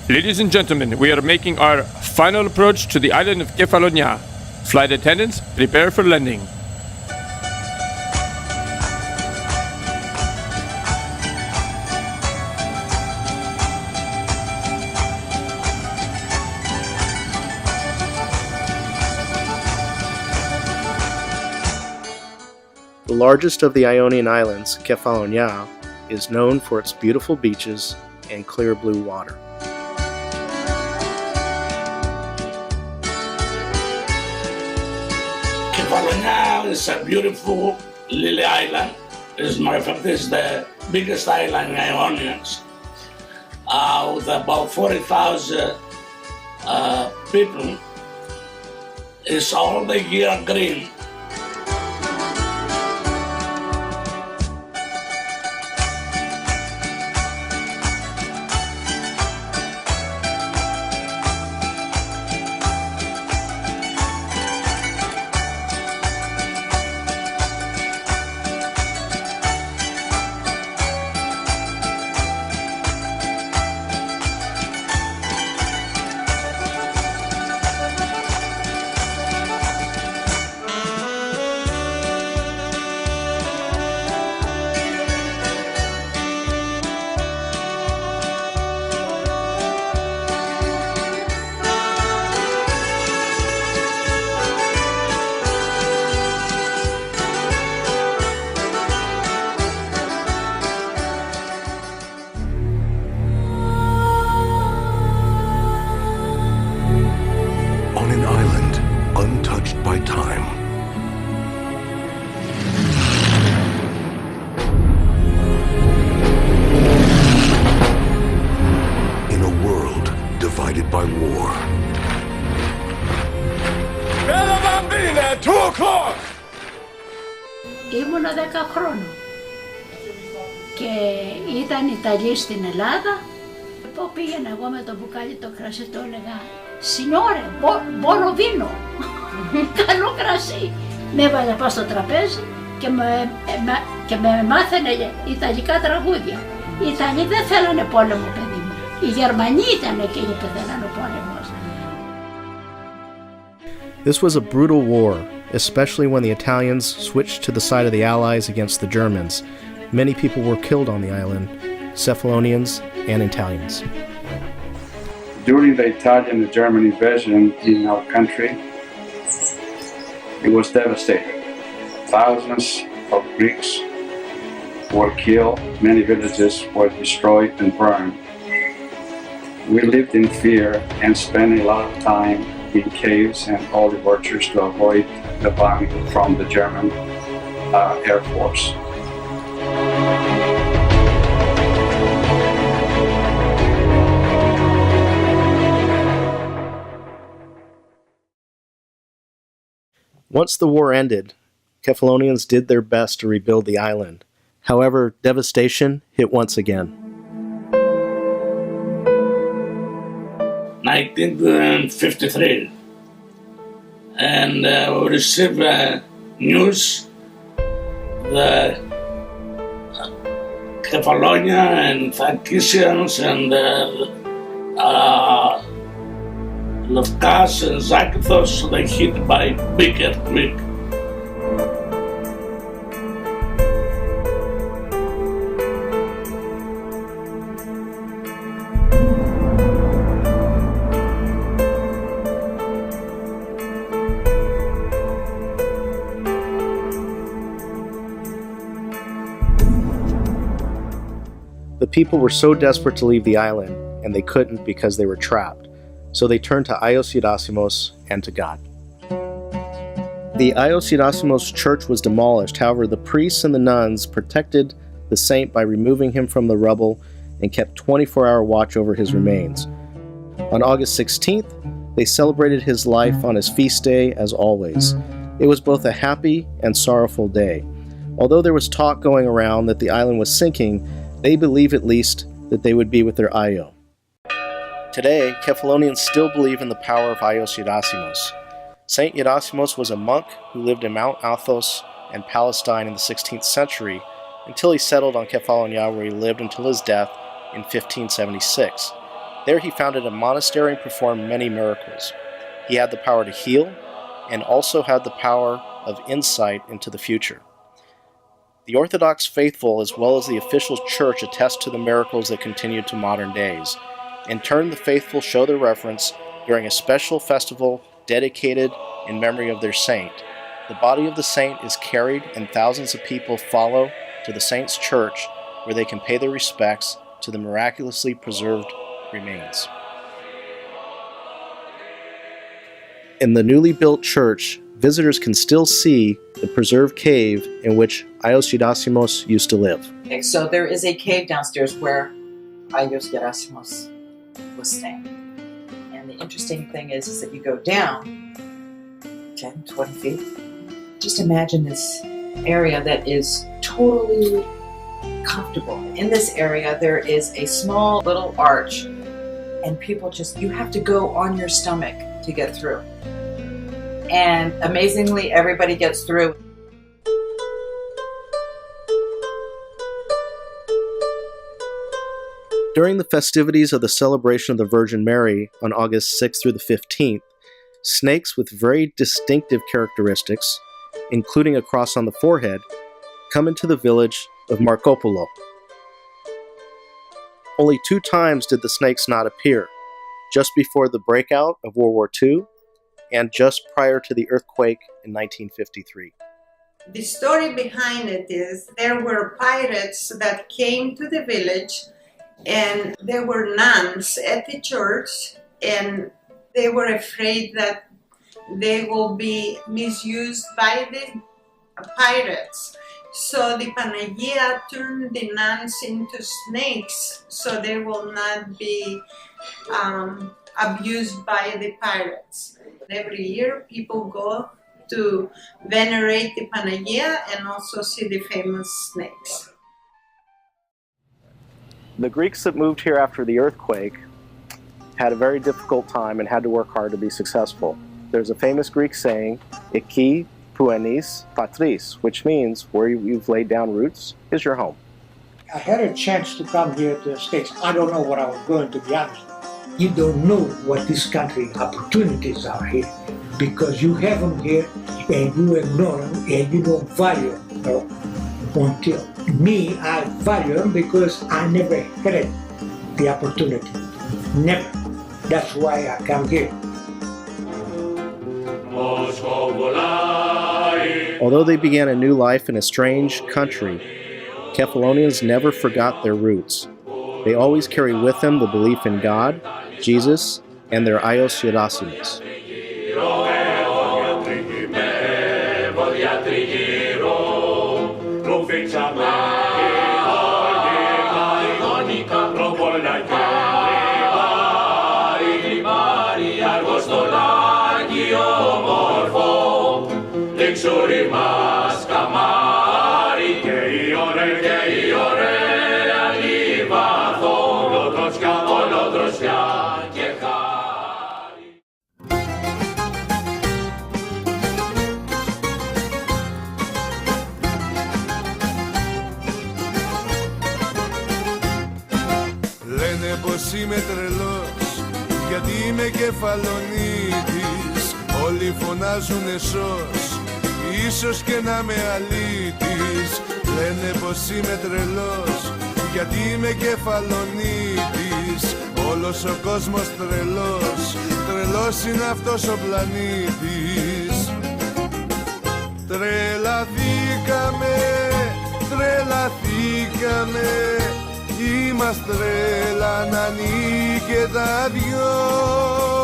Ladies and gentlemen, we are making our final approach to the island of Kefalonia. Flight attendants, prepare for landing. The largest of the Ionian Islands, Kefalonia, is known for its beautiful beaches and clear blue water. Kefalonia is a beautiful little island. As a matter of fact, it's the biggest island in Ionians, with about 40,000 people. It's all the year green. On an island untouched by time. In a world divided by war. Bella Bambina, 2 o'clock! Ήμουνα 10 χρόνων και ήταν Ιταλοί στην Ελλάδα. Που πήγαινα εγώ με το μπουκάλι το κρασί, το έλεγα «Σινιόρε, μπόνο βίνο, καλό κρασί». Με έβαλε πάνω στο τραπέζι και με μάθαινε Ιταλικά τραγούδια. Οι Ιταλοί δεν θέλανε πόλεμο, παιδί μου. Οι Γερμανοί ήταν εκείνοι που θέλανε πόλεμο. This was a brutal war, especially when the Italians switched to the side of the Allies against the Germans. Many people were killed on the island, Kefalonians and Italians. During the Italian and German invasion in our country, it was devastating. Thousands of Greeks were killed, many villages were destroyed and burned. We lived in fear and spent a lot of time in caves and holy orchards to avoid the bombing from the German Air Force. Once the war ended, Kefalonians did their best to rebuild the island. However, devastation hit once again. 1953, and we received news that Kefalonia and Thakisians and Lefkas and Zakynthos, they hit by big earthquake. The people were so desperate to leave the island, and they couldn't because they were trapped. So they turned to Ios Yerasimos and to God. The Ios Yerasimos church was demolished. However, the priests and the nuns protected the saint by removing him from the rubble and kept 24-hour watch over his remains. On August 16th, they celebrated his life on his feast day as always. It was both a happy and sorrowful day. Although there was talk going around that the island was sinking, they believe at least that they would be with their Io. Today, Kefalonians still believe in the power of Ios Yerasimos. Saint Yerasimos was a monk who lived in Mount Athos and Palestine in the 16th century until he settled on Kefalonia, where he lived until his death in 1576. There he founded a monastery and performed many miracles. He had the power to heal and also had the power of insight into the future. The Orthodox faithful as well as the official church attest to the miracles that continue to modern days. In turn, the faithful show their reverence during a special festival dedicated in memory of their saint. The body of the saint is carried and thousands of people follow to the saint's church where they can pay their respects to the miraculously preserved remains. In the newly built church, visitors can still see the preserved cave in which Ios Gerasimos used to live. Okay, so there is a cave downstairs where Ios Gerasimos was staying. And the interesting thing is that you go down 10, 20 feet. Just imagine this area that is totally comfortable. In this area, there is a small little arch, and people you have to go on your stomach to get through. And amazingly, everybody gets through. During the festivities of the celebration of the Virgin Mary on August 6th through the 15th, snakes with very distinctive characteristics, including a cross on the forehead, come into the village of Markopoulo. Only 2 times did the snakes not appear, just before the breakout of World War II and just prior to the earthquake in 1953. The story behind it is there were pirates that came to the village, and there were nuns at the church, and they were afraid that they will be misused by the pirates. So the Panagia turned the nuns into snakes so they will not be abused by the pirates. Every year people go to venerate the Panagia and also see the famous snakes. The Greeks that moved here after the earthquake had a very difficult time and had to work hard to be successful. There's a famous Greek saying, "Iki puenis patris," which means where you've laid down roots is your home. I had a chance to come here to the States. I don't know what I was going, to be honest. You don't know what this country opportunities are here because you have them here and you ignore them and you don't value them until me, I value them because I never had the opportunity. Never. That's why I come here. Although they began a new life in a strange country, Kefalonians never forgot their roots. They always carry with them the belief in God, Jesus, and their Ios Gerasimos. Λένε πως είμαι τρελός γιατί είμαι κεφαλονίτης. Όλοι φωνάζουνε σως, ίσως και να με αλήτης. Λένε πως είμαι τρελός γιατί είμαι κεφαλονίτης. Όλος ο κόσμος τρελός, τρελός είναι αυτός ο πλανήτης. Τρελαθήκαμε, τρελαθήκαμε, είμαστε τρελανανοί και τα δυο.